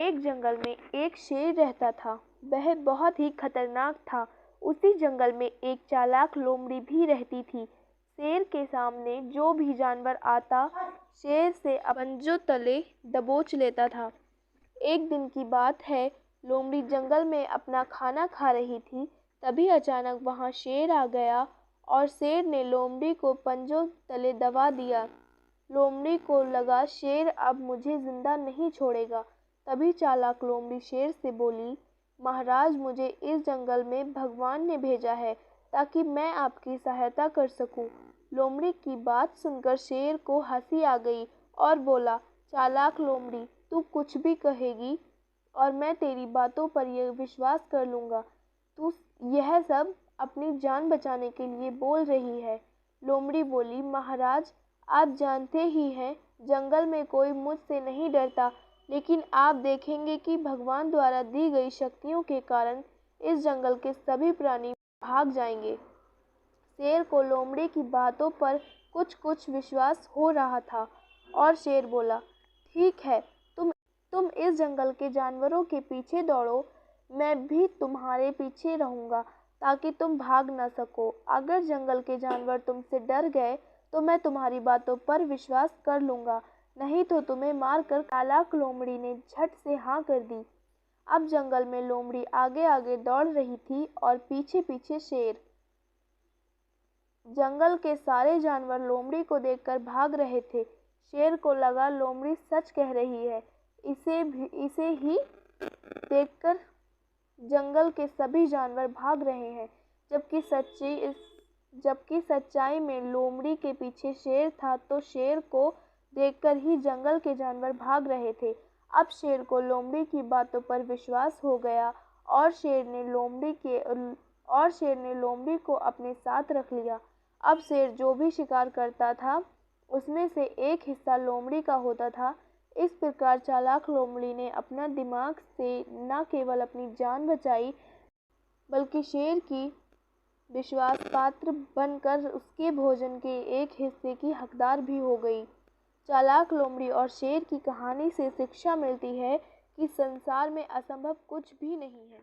एक जंगल में एक शेर रहता था। वह बहुत ही खतरनाक था। उसी जंगल में एक चालाक लोमड़ी भी रहती थी। शेर के सामने जो भी जानवर आता, शेर से पंजों तले दबोच लेता था। एक दिन की बात है, लोमड़ी जंगल में अपना खाना खा रही थी। तभी अचानक वहां शेर आ गया और शेर ने लोमड़ी को पंजों तले दबा दिया। लोमड़ी को लगा शेर अब मुझे जिंदा नहीं छोड़ेगा। तभी चालाक लोमड़ी शेर से बोली, महाराज, मुझे इस जंगल में भगवान ने भेजा है ताकि मैं आपकी सहायता कर सकूं। लोमड़ी की बात सुनकर शेर को हंसी आ गई और बोला, चालाक लोमड़ी, तू कुछ भी कहेगी और मैं तेरी बातों पर यह विश्वास कर लूँगा। तू यह सब अपनी जान बचाने के लिए बोल रही है। लोमड़ी बोली, महाराज, आप जानते ही हैं जंगल में कोई मुझसे नहीं डरता, लेकिन आप देखेंगे कि भगवान द्वारा दी गई शक्तियों के कारण इस जंगल के सभी प्राणी भाग जाएंगे। शेर को लोमड़ी की बातों पर कुछ कुछ विश्वास हो रहा था और शेर बोला, ठीक है, तुम इस जंगल के जानवरों के पीछे दौड़ो, मैं भी तुम्हारे पीछे रहूंगा ताकि तुम भाग न सको। अगर जंगल के जानवर तुमसे डर गए तो मैं तुम्हारी बातों पर विश्वास कर लूंगा, नहीं तो तुम्हें मारकर। चालाक लोमड़ी ने झट से हाँ कर दी। अब जंगल में लोमड़ी आगे आगे दौड़ रही थी और पीछे पीछे शेर। जंगल के सारे जानवर लोमड़ी को देखकर भाग रहे थे। शेर को लगा लोमड़ी सच कह रही है। इसे ही देखकर जंगल के सभी जानवर भाग रहे हैं, जबकि सच्चाई में लोमड़ी के पीछे शेर था। तो शेर को देखकर ही जंगल के जानवर भाग रहे थे। अब शेर को लोमड़ी की बातों पर विश्वास हो गया और शेर ने लोमड़ी को अपने साथ रख लिया। अब शेर जो भी शिकार करता था उसमें से एक हिस्सा लोमड़ी का होता था। इस प्रकार चालाक लोमड़ी ने अपना दिमाग से न केवल अपनी जान बचाई, बल्कि शेर की विश्वास पात्र बनकर उसके भोजन के एक हिस्से की हकदार भी हो गई। चालाक लोमड़ी और शेर की कहानी से शिक्षा मिलती है कि संसार में असंभव कुछ भी नहीं है।